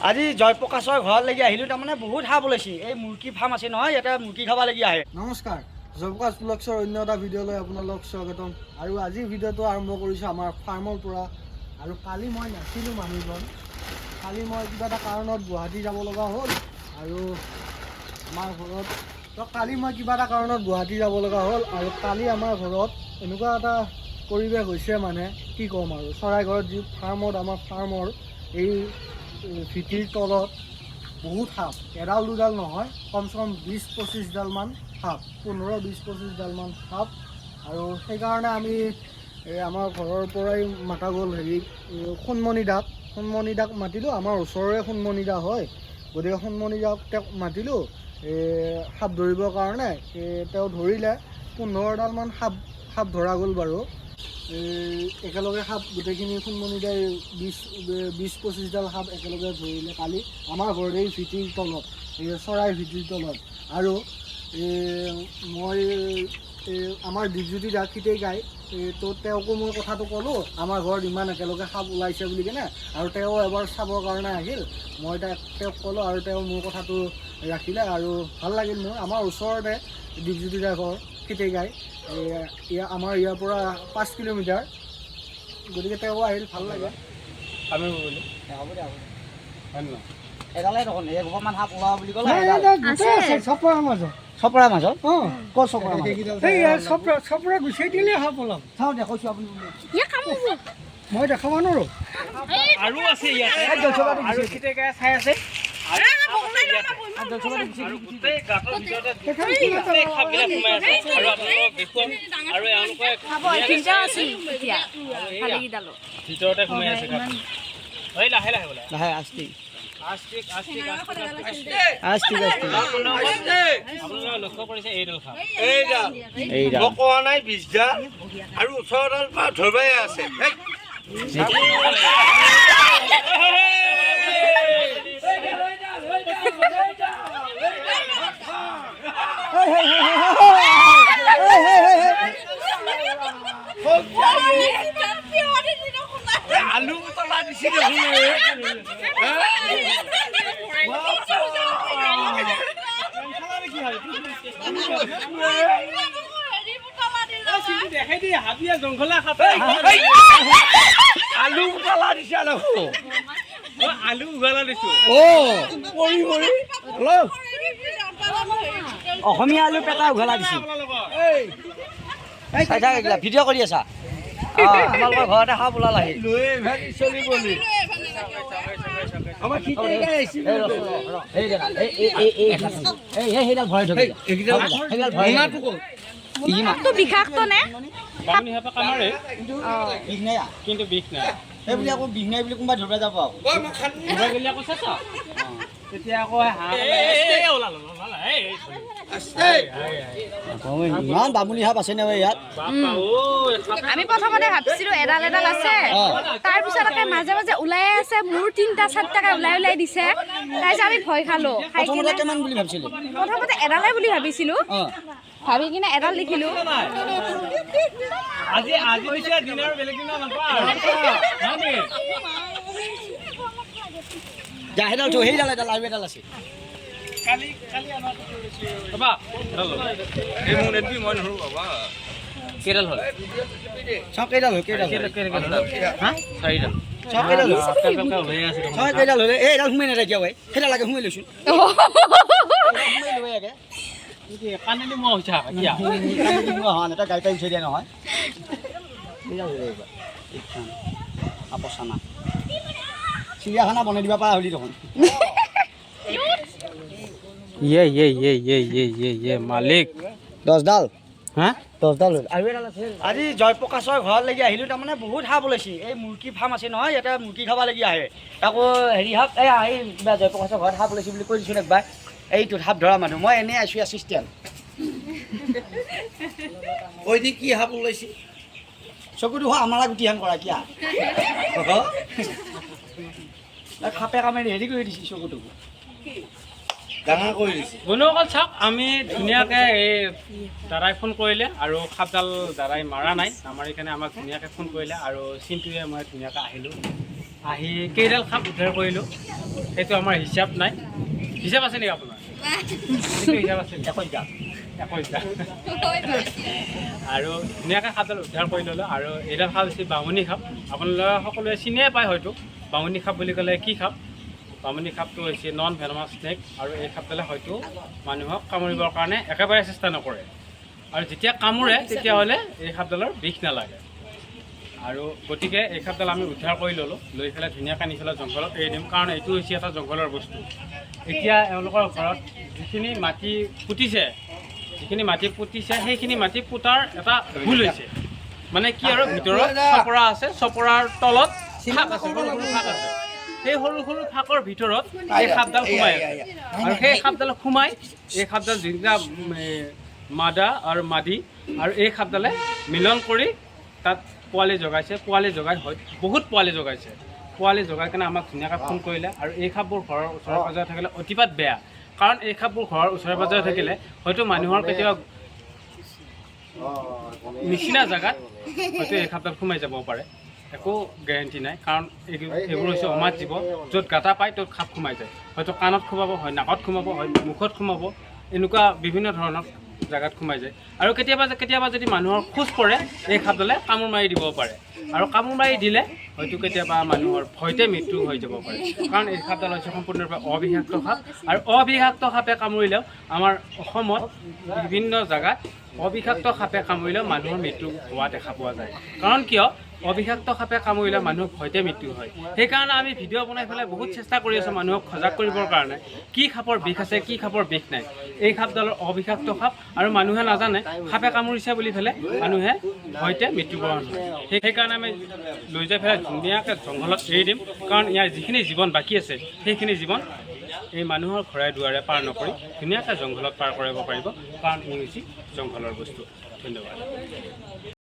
আজি জয়প্ৰকাশৰ ঘৰলৈকে আহিলোঁ। তাৰমানে বহুত সাপ ওলাইছে। এই মুৰ্গী ফাৰ্ম আছে নহয়, ইয়াতে মুৰ্গী খাবলগীয়া আহে। নমস্কাৰ, জয়প্ৰকাশ ব্লগছৰ অন্য এটা ভিডিঅ'লৈ আপোনালোক স্বাগতম। আৰু আজিৰ ভিডিঅ'টো আৰম্ভ কৰিছোঁ আমাৰ ফাৰ্মৰ পৰা। আৰু কালি মই নাছিলোঁ মানুহজন, কালি মই কিবা এটা কাৰণত গুৱাহাটী যাব লগা হ'ল। আৰু আমাৰ ঘৰত আৰু কালি আমাৰ ঘৰত এনেকুৱা এটা পৰিৱেশ হৈছে, মানে কি ক'ম আৰু, চৰাই ঘৰত যি ফাৰ্মত আমাৰ ফাৰ্মৰ এই ভিটিৰ তলত বহুত সাপ, এডাল দুডাল নহয়, কমচে কম 20-25ডালমান সাপ, 15-20-25ডালমান সাপ। আৰু সেইকাৰণে আমি আমাৰ ঘৰৰ পৰাই মাতা গ'ল সোণমণি দাক মাতিলোঁ। আমাৰ ওচৰৰে সোণমণি দা হয়, গতিকে সোণমণি দাক তেওঁক মাতিলোঁ সাপ ধৰিবৰ কাৰণে। তেওঁ ধৰিলে 15ডালমান সাপ ধৰা গ'ল বাৰু। একেলগে সাপ গোটেইখিনি সোণমণি দাই 20-25ডাল সাপ একেলগে ধৰিলে কালি আমাৰ ঘৰত এই ভিটিৰ তলত, চৰাই ভিটিৰ তলত। আৰু মই আমাৰ দীপজ্যোতি দাখিতেই গাই, তো তেওঁকো মই কথাটো ক'লোঁ আমাৰ ঘৰত ইমান একেলগে সাপ ওলাইছে বুলি কেনে। আৰু তেওঁ এবাৰ চাবৰ কাৰণে আহিল, মই তেওঁক ক'লোঁ আৰু তেওঁ মোৰ কথাটো ৰাখিলে। আৰু ভাল লাগিল মোৰ। আমাৰ ওচৰতে দীপজ্যোতি দাৰ ঘৰ খিতেই গাই, আমাৰ ইয়াৰ পৰা 5 কিলোমিটাৰ, গতিকে তেওঁ আহিল, ভাল লাগে। আমি হ'ব দে এডালে দেখোন এঘৰমান সাপ ওলাব বুলি ক'লে। চপৰাৰ মাজত ক'ত চপৰা গুচাই দিলে সাপ ওলাম। চাওঁ দেখুৱাইছোঁ আপুনি। মই দেখাব নোৱাৰোঁ। আৰু আছে ইয়াতে, আৰু খিতেইকে চাই আছে। ভিতৰতে সোমাই আছে। লক্ষ্য কৰিছে এইডাল খাপ, মই কোৱা নাই 20ডাল, আৰু 18ডাল পৰা ধৰিবাই আছে। আলু তলা দিছি আলু উঘালা দিছে, আলু উঘালা দিছো। অসমীয়া আলু পেটা উঘালা দিছোঁ। চাই থাক এইগিলা ভিডিঅ' কৰি আছা। আপোনালোকৰ ঘৰতে সাপ ওলাল আহি। সেইডাল ভৰাই থবি। বিষাক্ত নে? কিন্তু বিষ নাই। সেই বুলি আকৌ বিষ নাই বুলি কোনোবাই ধৰিব যাব আকৌ। তেতিয়া আকৌ ইমান বামুণী সাপ আছে নে ইয়াত? আমি প্ৰথমতে ভাবিছিলো এডাল আছে, তাৰপিছত মাজে মাজে ওলাই আছে, মোৰ 3-4টাকে ওলাই দিছে। তাৰপিছত আমি ভয় খালো। কিমান বুলি ভাবিছিলো? প্ৰথমতে এডালে বুলি ভাবিছিলো, ভাবি কিনে এডাল দেখিলো। সেইডাল এডাল আৰু এডাল আছে। কেইডাল হ'ল? চব কেইডাল হ'ল? কেইডাল হ'লে এইডাল সোমাই নাথাকে কিয়? সেইডাল লাগে সোমাই লৈছোঁ। গাড়ী পাই উঠাই দিয়া নহয়। চিৰিয়াখানা বনাই দিব পৰা হ'লি দেখোন। মালিক 10ডাল হা 10ডাল হ'ল। আৰু এডাল আছে। আজি জয়প্ৰকাশৰ ঘৰলৈকে আহিলোঁ। তাৰমানে বহুত সাপ ওলাইছে। এই মুৰ্গী ফাৰ্ম আছে নহয়, ইয়াতে মুৰ্গী খাবলগীয়া আহে। আকৌ সাপ এই কিবা জয়প্ৰকাশৰ ঘৰত সাপ ওলাইছে বুলি কৈ দিছোঁ একবাৰ। এইটোত সাপ ধৰা মানুহ, মই এনেই আছোঁ এছিষ্টেণ্ট। ঐ দি কি সাপ ওলাইছে? চকুটো আমাৰা গুটিহান কৰা কিয়া সাপে কামেৰি হেৰি কৰি দিছে চকুটো। ডাঙৰ কৰি দিছে। বন্ধুসকল চাওক, আমি ধুনীয়াকৈ এই দাদাই ফোন কৰিলে আৰু সাপডাল দাদাই মাৰা নাই, নামাৰি কেনে আমাক ধুনীয়াকৈ ফোন কৰিলে আৰু চিন্টুৱে মই ধুনীয়াকৈ আহিলোঁ। আহি কেইডাল সাপ উদ্ধাৰ কৰিলোঁ সেইটো আমাৰ হিচাপ নাই। হিচাপ আছে নেকি আপোনাৰ? সেইটো হিচাপ আছে 21টা আৰু ধুনীয়াকৈ সাপডাল উদ্ধাৰ কৰি ল'লোঁ। আৰু এইডাল সাপ হৈছে বামুণী সাপ। আপোনালোকে সকলোৱে চিনিয়ে পায় হয়তো বামুণী সাপ বুলি ক'লে কি সাপ। বামুণী সাপটো হৈছে নন ভেনমাছ স্নেক আৰু এই সাপডালে হয়তো মানুহক কামুৰিবৰ কাৰণে একেবাৰে চেষ্টা নকৰে আৰু যেতিয়া কামোৰে তেতিয়াহ'লে এই সাপডালৰ বিষ নালাগে। আৰু গতিকে এই সাপডাল আমি উদ্ধাৰ কৰি ল'লোঁ, লৈ পেলাই ধুনীয়াকৈ নি পেলাই জংঘলত এৰি দিম, কাৰণ এইটো হৈছে এটা জংঘলৰ বস্তু। এতিয়া এওঁলোকৰ ঘৰত যিখিনি মাটি পুতিছে সেইখিনি মাটি পোতাৰ এটা ভুল হৈছে। মানে কি আৰু ভিতৰত চপৰা আছে, চপৰাৰ তলত ফাঁক আছে, সৰু সৰু ফাঁক আছে। সেই সৰু সৰু ফাঁকৰ ভিতৰত এই সাপডাল সোমাই আছে আৰু সেই সাপডাল সোমাই এই সাপডাল যিকেইটা মাদা আৰু মাদি আৰু এই সাপডালে মিলন কৰি তাত পোৱালি জগাইছে। পোৱালি জগাই হয় বহুত পোৱালি জগাইছে। পোৱালি জগাই কিনে আমাক ধুনীয়াকৈ ফোন কৰিলে। আৰু এই সাপবোৰ ঘৰৰ ওচৰে পাজৰে থাকিলে অতিপাত বেয়া, কাৰণ এই সাপবোৰ ঘৰৰ ওচৰে পাজৰে থাকিলে হয়তো মানুহৰ কেতিয়াবা নিচিনা জেগাত হয়তো এই সাপডাল সোমাই যাব পাৰে। একো গেৰেণ্টি নাই, কাৰণ এইবোৰ হৈছে অমাত জীৱ। য'ত গাঁটা পায় ত'ত সাপ সোমাই যায়। হয়তো কাণত সোমাব, হয় নাকত সোমাব, হয় মুখত সোমাব, এনেকুৱা বিভিন্ন ধৰণৰ জেগাত সোমাই যায়। আৰু কেতিয়াবা যদি মানুহৰ খোজ পৰে এই সাপডালে কামোৰ মাৰি দিব পাৰে। আৰু কামোৰ মাৰি দিলে হয়তো কেতিয়াবা মানুহৰ ভয়তে মৃত্যু হৈ যাব পাৰে, কাৰণ এই সাপডাল হৈছে সম্পূৰ্ণৰূপে অবিষাক্ত সাপ। আৰু অবিষাক্ত সাপে কামুৰিলেও আমাৰ অসমত বিভিন্ন জেগাত অবিষাক্ত সাপে কামুৰিলেও মানুহৰ মৃত্যু হোৱা দেখা পোৱা যায়। কাৰণ কিয়? অবিষাক্ত সাপে কামুৰিলে মানুহৰ ভয়তে মৃত্যু হয়। সেইকাৰণে আমি ভিডিঅ' বনাই পেলাই বহুত চেষ্টা কৰি আছোঁ মানুহক সজাগ কৰিবৰ কাৰণে, কি সাপৰ বিষ আছে, কি সাপৰ বিষ নাই। এই সাপডালৰ অবিষাক্ত সাপ আৰু মানুহে নাজানে সাপে কামুৰিছে বুলি পেলাই মানুহে ভয়তে মৃত্যুবৰণ হয়। সেইকাৰণে আমি লৈ যাই পেলাই ধুনীয়াকৈ জংঘলত এৰি দিম, কাৰণ ইয়াৰ যিখিনি জীৱন বাকী আছে সেইখিনি জীৱন এই মানুহৰ ঘৰে দুৱাৰে পাৰ নকৰি ধুনীয়াকৈ জংঘলত পাৰ কৰিব পাৰিব, কাৰণ ই হৈছে জংঘলৰ বস্তু। ধন্যবাদ।